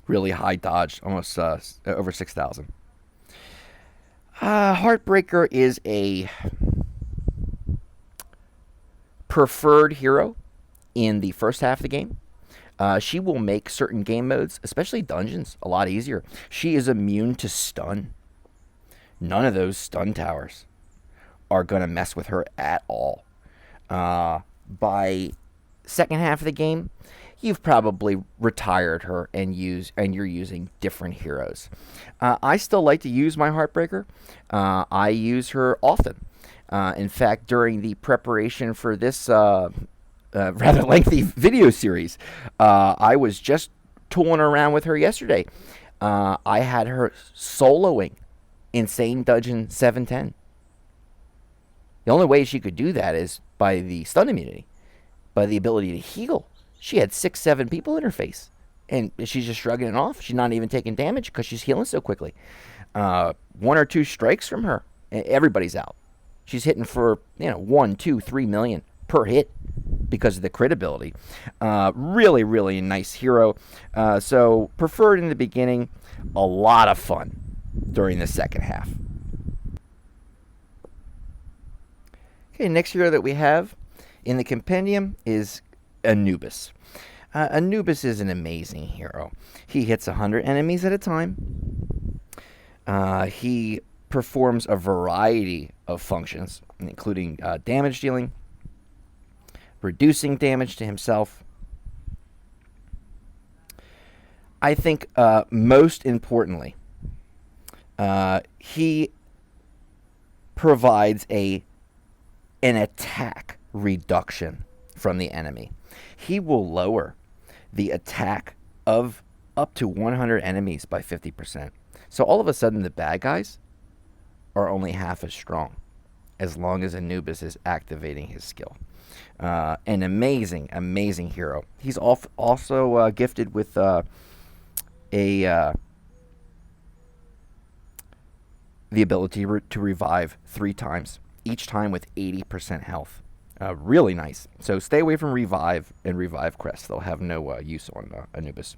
Really high dodge, almost over 6,000. Heartbreaker is a preferred hero in the first half of the game. She will make certain game modes, especially dungeons, a lot easier. She is immune to stun. None of those stun towers are going to mess with her at all. By second half of the game, you've probably retired her and you're using different heroes. I still like to use my Heartbreaker. I use her often. In fact, during the preparation for this rather lengthy video series, I was just tooling around with her yesterday. I had her soloing Insane Dungeon 710. The only way she could do that is by the stun immunity, by the ability to heal. She had 6-7 people in her face, and she's just shrugging it off. She's not even taking damage because she's healing so quickly. 1 or 2 strikes from her, and everybody's out. She's hitting for 1, 2, 3 million per hit because of the crit ability. Really, really nice hero. So preferred in the beginning, a lot of fun during the second half. Okay, next hero that we have in the compendium is Anubis. Anubis is an amazing hero. He hits 100 enemies at a time. He performs a variety of functions, including damage dealing, reducing damage to himself. I think most importantly, he provides an attack reduction from the enemy. He will lower the attack of up to 100 enemies by 50%. So all of a sudden, the bad guys are only half as strong as long as Anubis is activating his skill. An amazing, amazing hero. He's also gifted with the ability to revive 3 times, each time with 80% health. Really nice. So stay away from Revive and Revive Crest. They'll have no use on Anubis.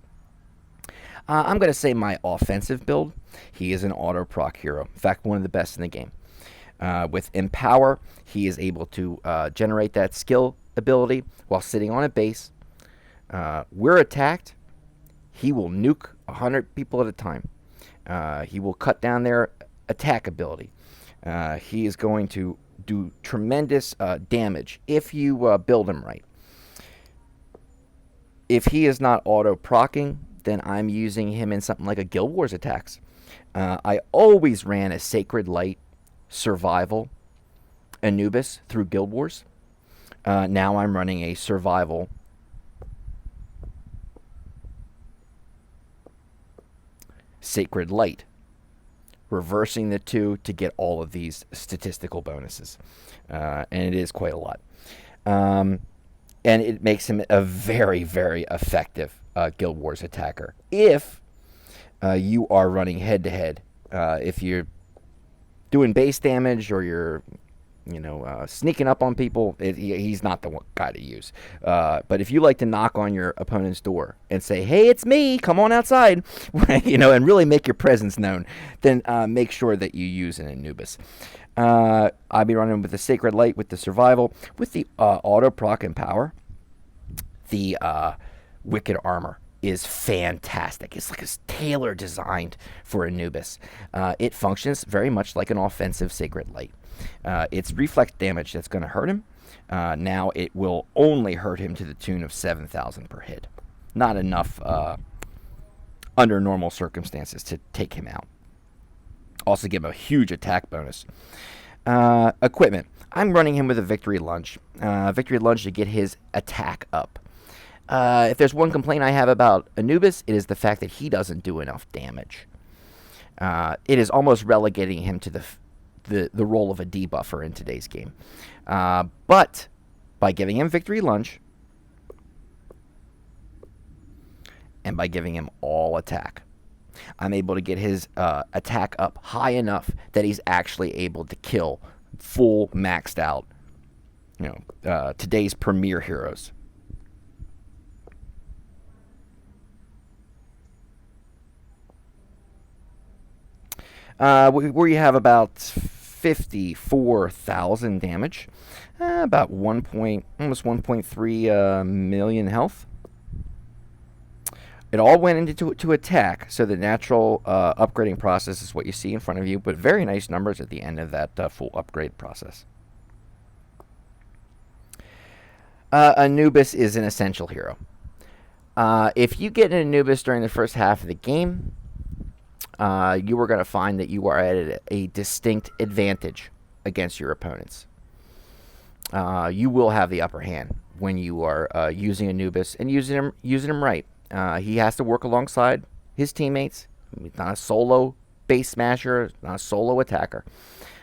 I'm going to say my offensive build. He is an auto proc hero. In fact, one of the best in the game. With Empower, he is able to generate that skill ability while sitting on a base. We're attacked. He will nuke 100 people at a time. He will cut down their attack ability. He is going to do tremendous damage if you build him right. If he is not auto-procking, then I'm using him in something like a Guild Wars attacks. I always ran a Sacred Light Survival Anubis through Guild Wars. Now I'm running a Survival Sacred Light, reversing the two to get all of these statistical bonuses. And it is quite a lot. And it makes him a very, very effective Guild Wars attacker. If you are running head-to-head, if you're doing base damage or you're sneaking up on people, he's not the guy to use. But if you like to knock on your opponent's door and say, hey, it's me, come on outside, and really make your presence known, then make sure that you use an Anubis. I'll be running with the Sacred Light, with the Survival, with the Auto Proc and Power. The Wicked Armor is fantastic. It's like it's tailor designed for Anubis. It functions very much like an offensive Sacred Light. It's reflex damage that's going to hurt him. Now it will only hurt him to the tune of 7,000 per hit. Not enough under normal circumstances to take him out. Also give him a huge attack bonus. Equipment. I'm running him with a Victory Lunge. Victory Lunge to get his attack up. If there's one complaint I have about Anubis, it is the fact that he doesn't do enough damage. It is almost relegating him to the role of a debuffer in today's game. But by giving him Victory Lunge, and by giving him all attack, I'm able to get his attack up high enough that he's actually able to kill full maxed out, today's premier heroes. Where you have about 54,000 damage, about almost 1.3 million health. It all went into to attack, so the natural upgrading process is what you see in front of you, but very nice numbers at the end of that full upgrade process. Anubis is an essential hero. If you get an Anubis during the first half of the game, you are going to find that you are at a distinct advantage against your opponents. You will have the upper hand when you are using Anubis and using him right. He has to work alongside his teammates. He's not a solo base smasher, not a solo attacker.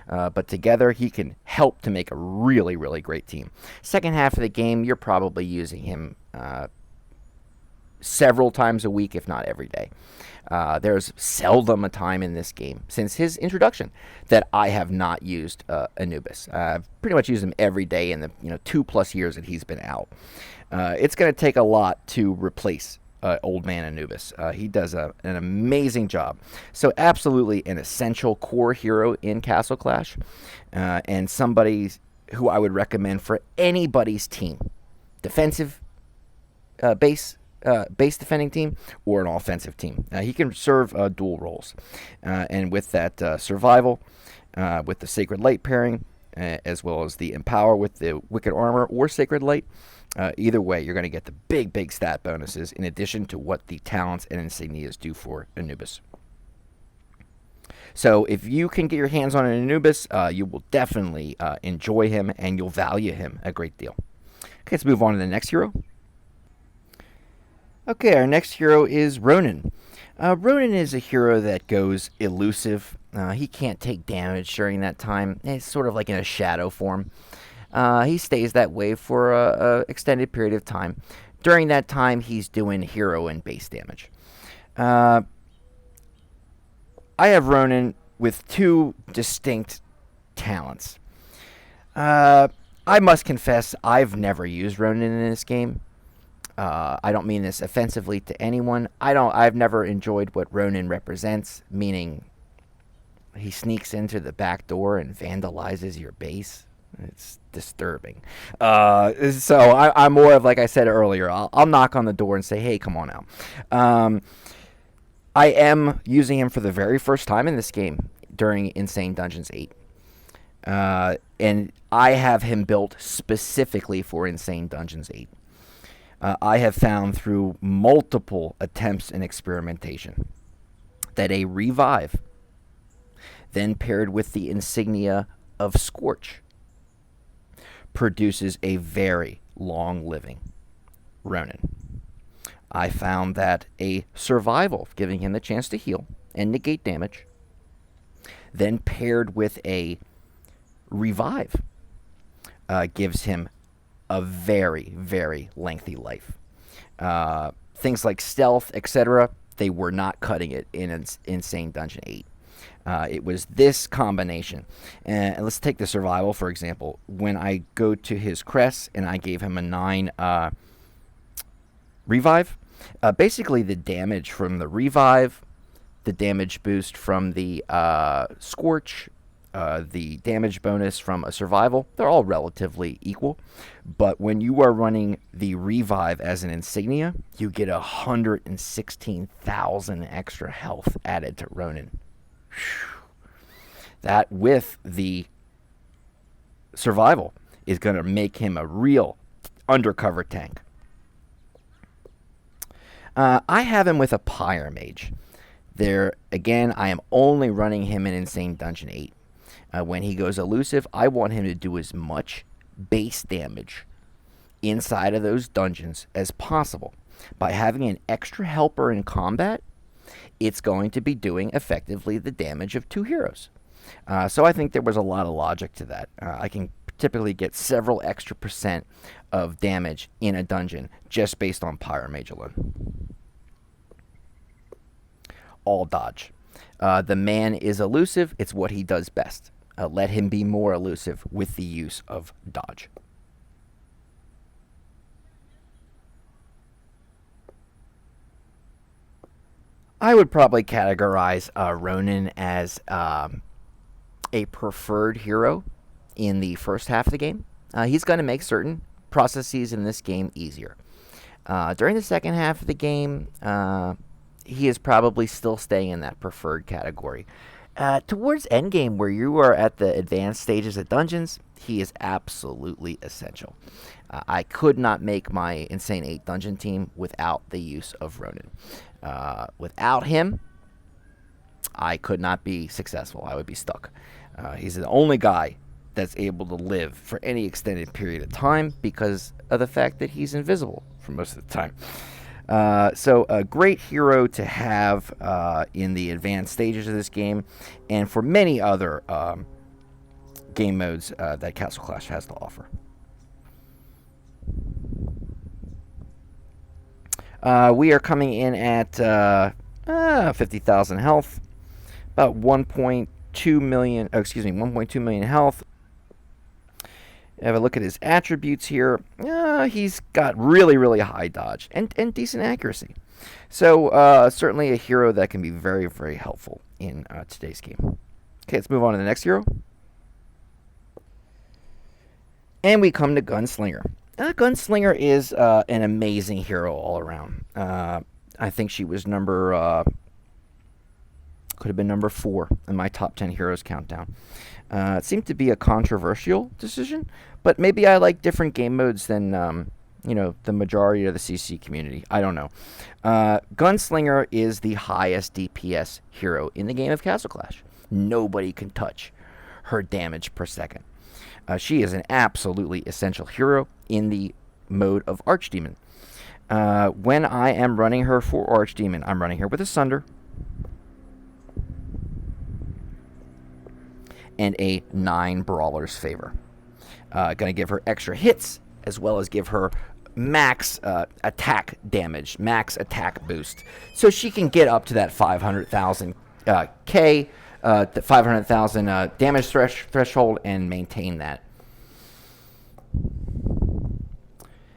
But together, he can help to make a really, really great team. Second half of the game, you're probably using him several times a week, if not every day. There's seldom a time in this game, since his introduction, that I have not used Anubis. I've pretty much used him every day in the 2+ years that he's been out. It's going to take a lot to replace Old Man Anubis. He does an amazing job. So absolutely an essential core hero in Castle Clash, and somebody who I would recommend for anybody's team. Defensive base defending team or an offensive team. He can serve dual roles. And with that survival, with the Sacred Light pairing, as well as the Empower with the Wicked Armor or Sacred Light, either way, you're going to get the big stat bonuses in addition to what the talents and insignias do for Anubis. So if you can get your hands on an Anubis, you will definitely enjoy him and you'll value him a great deal. Okay, let's move on to the next hero. Okay, our next hero is Ronan. Ronan is a hero that goes elusive. He can't take damage during that time. It's sort of like in a shadow form. He stays that way for an extended period of time. During that time, he's doing hero and base damage. I have Ronan with two distinct talents. I must confess, I've never used Ronan in this game. I don't mean this offensively to anyone. I've never enjoyed what Ronan represents, meaning he sneaks into the back door and vandalizes your base. It's disturbing. So I'm more of, like I said earlier, I'll knock on the door and say, hey, come on out. I am using him for the very first time in this game during Insane Dungeons 8. And I have him built specifically for Insane Dungeons 8. I have found through multiple attempts and experimentation that a revive, then paired with the insignia of Scorch, produces a very long-living Ronan. I found that a survival, giving him the chance to heal and negate damage, then paired with a revive, gives him a very, very lengthy life. Things like stealth, etc., they were not cutting it in Insane Dungeon 8. It was this combination. And let's take the survival, for example. When I go to his crest and I gave him a 9 revive, basically the damage from the revive, the damage boost from the Scorch, the damage bonus from a survival, they're all relatively equal. But when you are running the revive as an insignia, you get 116,000 extra health added to Ronan. That with the survival is going to make him a real undercover tank. I have him with a Pyre Mage. There, again, I am only running him in Insane Dungeon 8. When he goes elusive, I want him to do as much base damage inside of those dungeons as possible. By having an extra helper in combat, it's going to be doing effectively the damage of 2 heroes. So I think there was a lot of logic to that. I can typically get several extra percent of damage in a dungeon just based on Pyromage alone. All dodge. The man is elusive. It's what he does best. Let him be more elusive with the use of dodge. I would probably categorize Ronan as a preferred hero in the first half of the game. He's going to make certain processes in this game easier. During the second half of the game, he is probably still staying in that preferred category. Towards endgame, where you are at the advanced stages of dungeons, he is absolutely essential. I could not make my Insane 8 dungeon team without the use of Ronan. Without him, I could not be successful. I would be stuck. He's the only guy that's able to live for any extended period of time because of the fact that he's invisible for most of the time. So a great hero to have in the advanced stages of this game, and for many other game modes that Castle Clash has to offer. We are coming in at 50,000 health, about 1.2 million. Oh, excuse me, 1.2 million health. Have a look at his attributes here. He's got really, really high dodge and decent accuracy. So certainly a hero that can be very, very helpful in today's game. Okay, let's move on to the next hero. And we come to Gunslinger. Gunslinger is an amazing hero all around. I think she was could have been number 4 in my top 10 heroes countdown. It seemed to be a controversial decision, but maybe I like different game modes than the majority of the CC community. I don't know. Gunslinger is the highest DPS hero in the game of Castle Clash. Nobody can touch her damage per second. She is an absolutely essential hero in the mode of Archdemon. When I am running her for Archdemon, I'm running her with a Sunder and a 9 Brawler's Favor. Going to give her extra hits, as well as give her max attack damage, max attack boost, so she can get up to that 500,000 the 500,000 damage threshold and maintain that.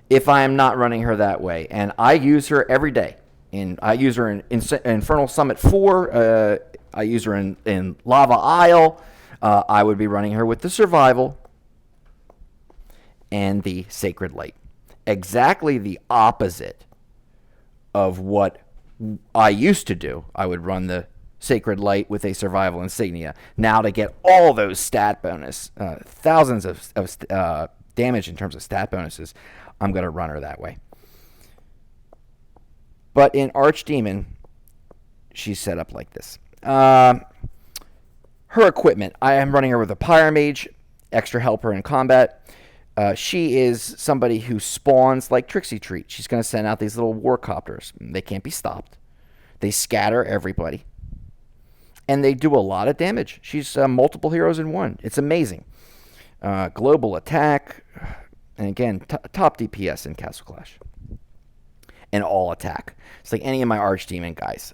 If I am not running her that way, and I use her every day, I use her in Infernal Summit 4, I use her in Lava Isle, I would be running her with the Survival and the Sacred Light. Exactly the opposite of what I used to do. I would run the Sacred Light with a Survival Insignia. Now to get all those stat bonus, thousands of damage in terms of stat bonuses, I'm going to run her that way. But in Archdemon, she's set up like this. Her equipment, I am running her with a Pyromage, extra helper in combat. She is somebody who spawns like Trixie Treat. She's going to send out these little war copters. They can't be stopped. They scatter everybody. And they do a lot of damage. She's multiple heroes in one. It's amazing. Global attack. And again, top DPS in Castle Clash. And all attack. It's like any of my Archdemon guys.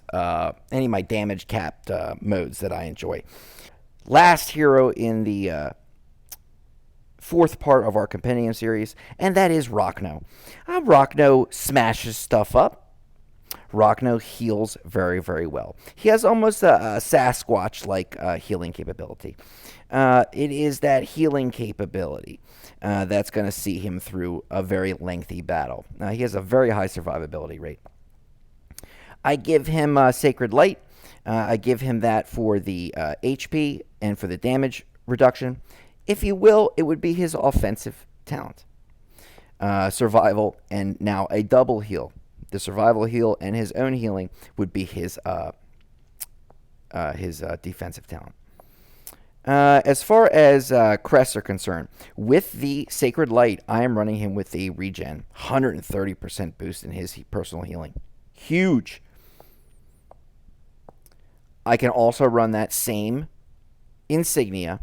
Any of my damage capped modes that I enjoy. Last hero in the fourth part of our Compendium series, and that is Rockno. Rockno smashes stuff up. Rockno heals very, very well. He has almost a Sasquatch-like healing capability. It is that healing capability that's going to see him through a very lengthy battle. He has a very high survivability rate. I give him Sacred Light. I give him that for the HP and for the damage reduction. If you will, it would be his offensive talent. Survival and now a double heal. The survival heal and his own healing would be his his defensive talent. As far as crests are concerned, with the Sacred Light, I am running him with a regen, 130% boost in his personal healing. Huge. I can also run that same Insignia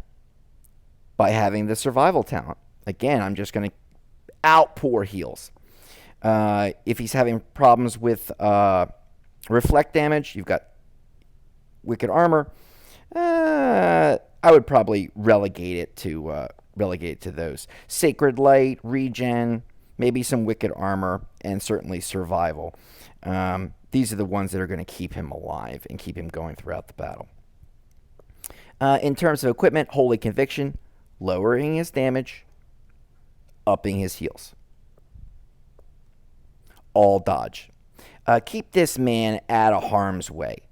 by having the survival talent. Again, I'm just going to outpour heals. If he's having problems with reflect damage, you've got Wicked Armor. I would probably relegate it to those. Sacred Light, regen, maybe some Wicked Armor, and certainly survival. These are the ones that are going to keep him alive and keep him going throughout the battle. In terms of equipment, Holy Conviction, lowering his damage, upping his heals. All dodge. Keep this man out of harm's way.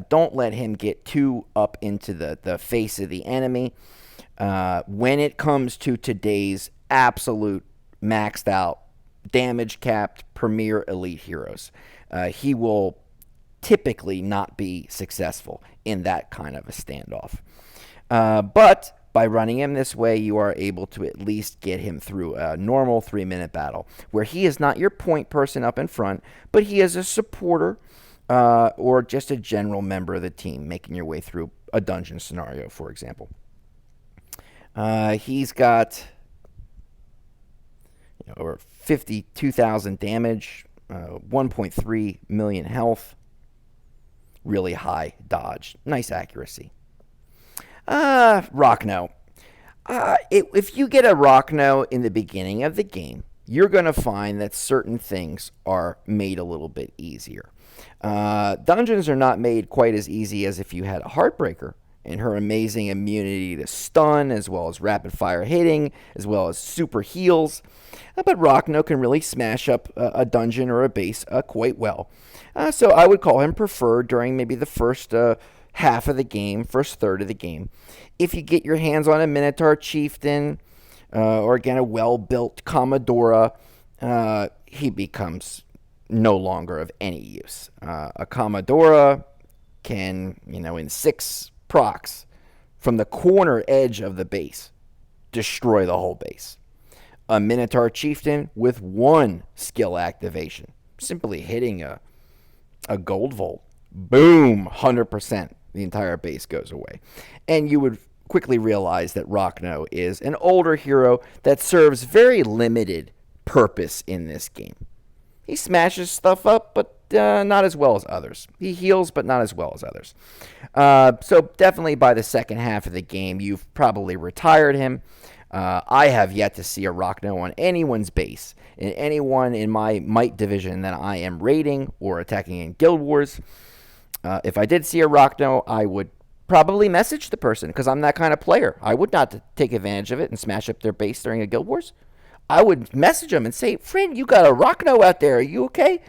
Don't let him get too up into the face of the enemy. When it comes to today's absolute maxed out, damage capped premier elite heroes, he will typically not be successful in that kind of a standoff. But by running him this way, you are able to at least get him through a normal 3-minute battle, where he is not your point person up in front, but he is a supporter or just a general member of the team making your way through a dungeon scenario, for example. He's got over 52,000 damage, 1.3 million health, really high dodge, nice accuracy. Rockno. If you get a Rockno in the beginning of the game, you're going to find that certain things are made a little bit easier. Dungeons are not made quite as easy as if you had a Heartbreaker and her amazing immunity to stun, as well as rapid fire hitting, as well as super heals. But Rockno can really smash up a dungeon or a base quite well. So I would call him preferred during maybe the first half of the game, first third of the game. If you get your hands on a Minotaur Chieftain, or again a well-built Commodora, he becomes no longer of any use. A Commodora can, in 6 procs from the corner edge of the base, destroy the whole base. A Minotaur Chieftain with 1 skill activation, simply hitting a Gold Volt, boom, 100%. The entire base goes away. And you would quickly realize that Rockno is an older hero that serves very limited purpose in this game. He smashes stuff up, but not as well as others. He heals, but not as well as others. So definitely by the second half of the game, you've probably retired him. I have yet to see a Rockno on anyone's base, in anyone in my Might division that I am raiding or attacking in Guild Wars. If I did see a Rockno, I would probably message the person, because I'm that kind of player. I would not take advantage of it and smash up their base during a Guild Wars. I would message them and say, friend, you got a Rockno out there. Are you okay?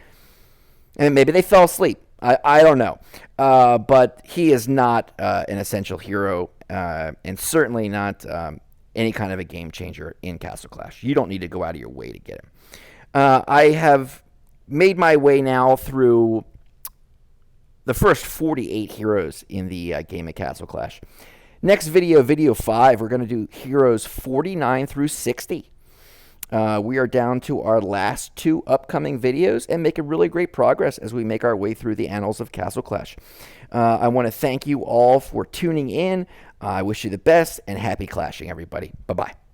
And maybe they fell asleep. I don't know. But he is not an essential hero, and certainly not any kind of a game changer in Castle Clash. You don't need to go out of your way to get him. I have made my way now through the first 48 heroes in the game of Castle Clash. Next video, video 5, we're going to do heroes 49 through 60. We are down to our last 2 upcoming videos and making really great progress as we make our way through the annals of Castle Clash. I want to thank you all for tuning in. I wish you the best and happy clashing, everybody. Bye-bye.